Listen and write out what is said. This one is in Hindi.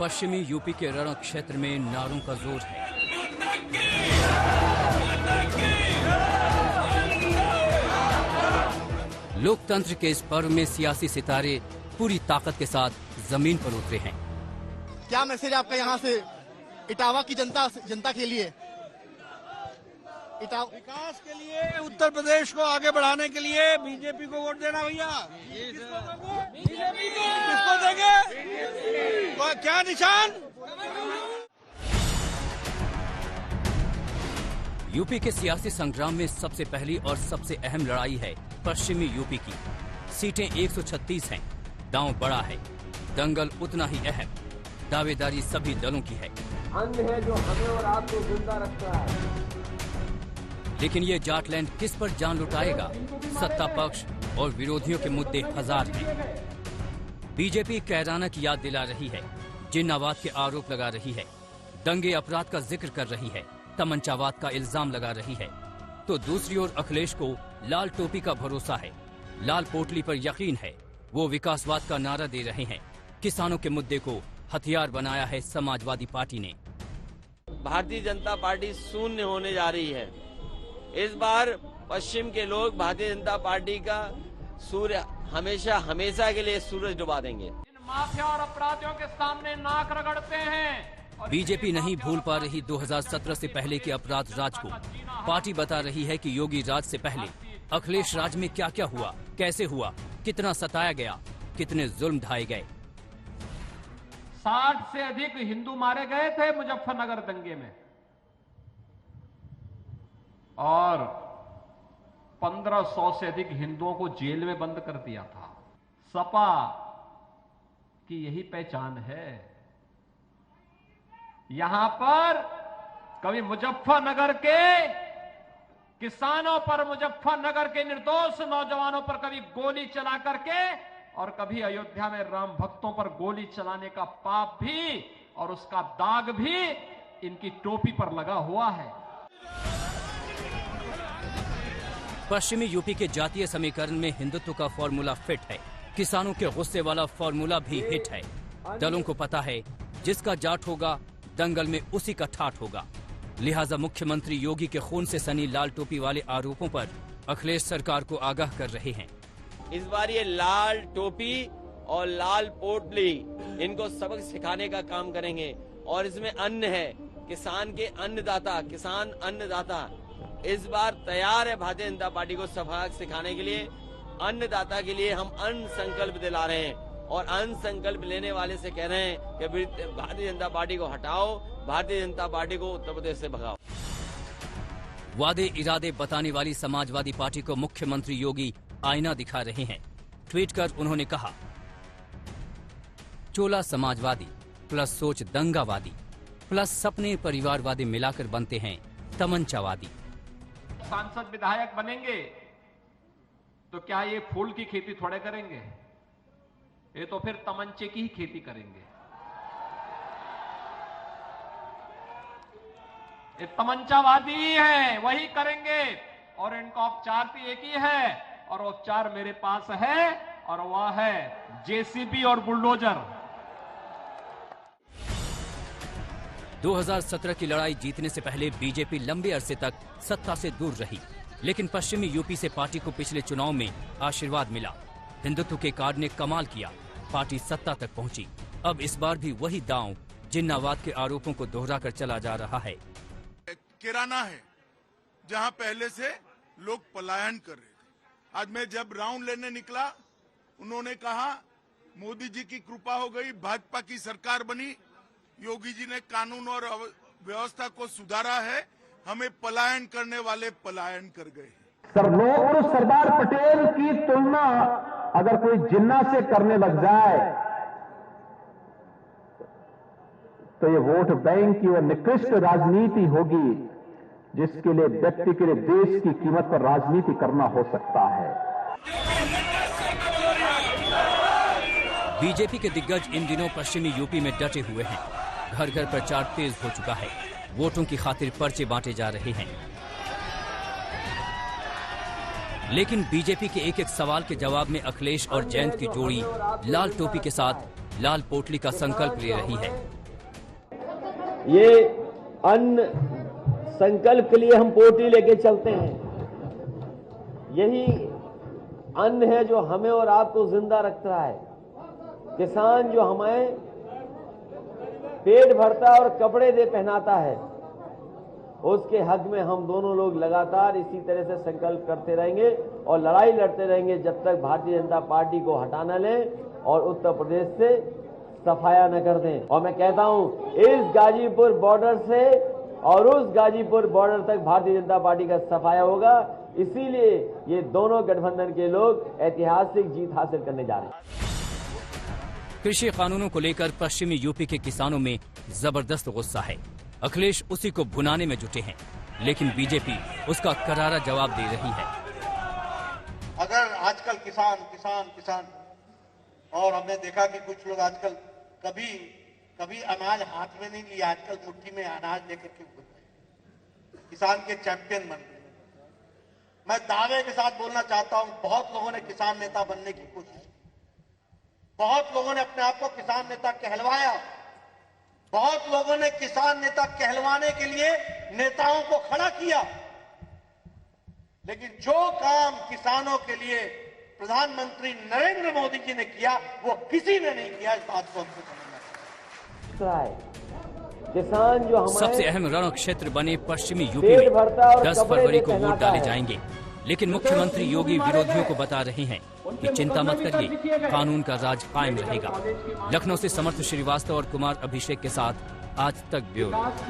पश्चिमी यूपी के रण क्षेत्र में नारों का जोर है। लोकतंत्र के इस पर्व में सियासी सितारे पूरी ताकत के साथ जमीन पर उतरे हैं। क्या मैसेज आपका यहाँ से इटावा की जनता के लिए? विकास के लिए, उत्तर प्रदेश को आगे बढ़ाने के लिए बीजेपी को वोट देना भैया। किसको देंगे? क्या निशान? यूपी के सियासी संग्राम में सबसे पहली और सबसे अहम लड़ाई है पश्चिमी यूपी की। सीटें 136 हैं, दांव बड़ा है, दंगल उतना ही अहम, दावेदारी सभी दलों की है। अन्न है जो हमें और आपको जिंदा रखता है। लेकिन ये जाटलैंड किस पर जान लुटाएगा? सत्ता पक्ष और विरोधियों के मुद्दे हजार हैं। बीजेपी कैराना की याद दिला रही है, जिन्नावाद के आरोप लगा रही है, दंगे अपराध का जिक्र कर रही है, तमंचावाद का इल्जाम लगा रही है। तो दूसरी ओर अखिलेश को लाल टोपी का भरोसा है, लाल पोटली पर यकीन है। वो विकासवाद का नारा दे रहे हैं। किसानों के मुद्दे को हथियार बनाया है समाजवादी पार्टी ने। भारतीय जनता पार्टी शून्य होने जा रही है। इस बार पश्चिम के लोग भारतीय जनता पार्टी का सूर्य हमेशा के लिए सूरज डुबा देंगे। इन माफिया और अपराधियों के सामने नाक रगड़ते हैं। बीजेपी नहीं भूल पा रही 2017 से पहले के अपराध राज को। पार्टी बता रही है कि योगी राज से पहले अखिलेश राज में क्या क्या हुआ, कैसे हुआ, कितना सताया गया, कितने जुल्म ढाए गए। 60 से अधिक हिंदू मारे गए थे मुजफ्फरनगर दंगे में और 1500 से अधिक हिंदुओं को जेल में बंद कर दिया था। सपा की यही पहचान है। यहां पर कभी मुजफ्फरनगर के किसानों पर, मुजफ्फरनगर के निर्दोष नौजवानों पर कभी गोली चला करके और कभी अयोध्या में राम भक्तों पर गोली चलाने का पाप भी और उसका दाग भी इनकी टोपी पर लगा हुआ है। पश्चिमी यूपी के जातीय समीकरण में हिंदुत्व का फॉर्मूला फिट है, किसानों के गुस्से वाला फॉर्मूला भी हिट है। दलों को पता है जिसका जाट होगा दंगल में उसी का ठाठ होगा। लिहाजा मुख्यमंत्री योगी के खून से सनी लाल टोपी वाले आरोपों पर अखिलेश सरकार को आगाह कर रहे हैं। इस बार ये लाल टोपी और लाल पोटली इनको सबक सिखाने का काम करेंगे। और इसमें अन्न है, किसान के अन्नदाता, किसान अन्नदाता इस बार तैयार है भारतीय जनता पार्टी को सबक सिखाने के लिए। अन्नदाता के लिए हम अन्न संकल्प दिला रहे हैं और अन्न संकल्प लेने वाले से कह रहे हैं कि भारतीय जनता पार्टी को हटाओ, भारतीय जनता पार्टी को उत्तर प्रदेश से भगाओ। वादे इरादे बताने वाली समाजवादी पार्टी को मुख्यमंत्री योगी आईना दिखा रहे हैं। ट्वीट कर उन्होंने कहा, चोला समाजवादी प्लस सोच दंगावादी प्लस सपने परिवारवादी मिलाकर बनते हैं तमंचावादी। सांसद विधायक बनेंगे तो क्या ये फूल की खेती थोड़े करेंगे, ये तो फिर तमंचे की ही खेती करेंगे। ये तमंचावादी ही है, वही करेंगे। और इनका उपचार भी एक ही है और उपचार मेरे पास है और वह है जेसीबी और बुलडोजर। 2017 की लड़ाई जीतने से पहले बीजेपी लंबे अरसे तक सत्ता से दूर रही, लेकिन पश्चिमी यूपी से पार्टी को पिछले चुनाव में आशीर्वाद मिला। हिंदुत्व के कार्ड ने कमाल किया, पार्टी सत्ता तक पहुंची। अब इस बार भी वही दांव जिन्नावाद के आरोपों को दोहराकर चला जा रहा है। कैराना है जहां पहले से लोग पलायन कर रहे थे। आज मैं जब राउंड लेने निकला, उन्होंने कहा मोदी जी की कृपा हो गई, भाजपा की सरकार बनी, योगी जी ने कानून और व्यवस्था को सुधारा है, हमें पलायन करने वाले पलायन कर गए। सरदार पटेल की तुलना अगर कोई जिन्ना से करने लग जाए तो ये वोट बैंक की और निकृष्ट राजनीति होगी, जिसके लिए व्यक्ति के लिए देश की कीमत पर राजनीति करना हो सकता है। बीजेपी के दिग्गज इन दिनों पश्चिमी यूपी में डटे हुए हैं। घर घर प्रचार तेज हो चुका है, वोटों की खातिर पर्चे बांटे जा रहे हैं। लेकिन बीजेपी के एक एक सवाल के जवाब में अखिलेश और जयंत की जोड़ी लाल टोपी के साथ लाल पोटली का संकल्प ले रही है। ये अन्न संकल्प के लिए हम पोटली लेके चलते हैं। यही अन्न है जो हमें और आपको जिंदा रखता है। किसान जो हमें पेट भरता है और कपड़े दे पहनाता है, उसके हक में हम दोनों लोग लगातार इसी तरह से संकल्प करते रहेंगे और लड़ाई लड़ते रहेंगे जब तक भारतीय जनता पार्टी को हटा न लें और उत्तर प्रदेश से सफाया न कर दें। और मैं कहता हूं, इस गाजीपुर बॉर्डर से और उस गाजीपुर बॉर्डर तक भारतीय जनता पार्टी का सफाया होगा। इसीलिए ये दोनों गठबंधन के लोग ऐतिहासिक जीत हासिल करने जा रहे हैं। कृषि कानूनों को लेकर पश्चिमी यूपी के किसानों में जबरदस्त गुस्सा है। अखिलेश उसी को भुनाने में जुटे हैं, लेकिन बीजेपी उसका करारा जवाब दे रही है। अगर आजकल किसान किसान किसान, और हमने देखा कि कुछ लोग आजकल कभी अनाज हाथ में नहीं लिया, आजकल मुट्ठी में अनाज लेकर के किसान के चैंपियन बन गए। मैं दावे के साथ बोलना चाहता हूं, बहुत लोगों ने किसान नेता बनने की कोशिश की, बहुत लोगों ने अपने आप को किसान नेता कहलवाया, बहुत लोगों ने किसान नेता कहलवाने के लिए नेताओं को खड़ा किया, लेकिन जो काम किसानों के लिए प्रधानमंत्री नरेंद्र मोदी जी ने किया वो किसी ने नहीं किया। इस बात को हमको समझना चाहिए। किसान जो सबसे अहम रण क्षेत्र बने पश्चिमी यूपी में 10 फरवरी को वोट डाले जाएंगे, लेकिन मुख्यमंत्री योगी विरोधियों को बता रहे हैं कि चिंता मत करिए, कानून का राज कायम रहेगा। लखनऊ से समर्थ श्रीवास्तव और कुमार अभिषेक के साथ आज तक ब्यूरो।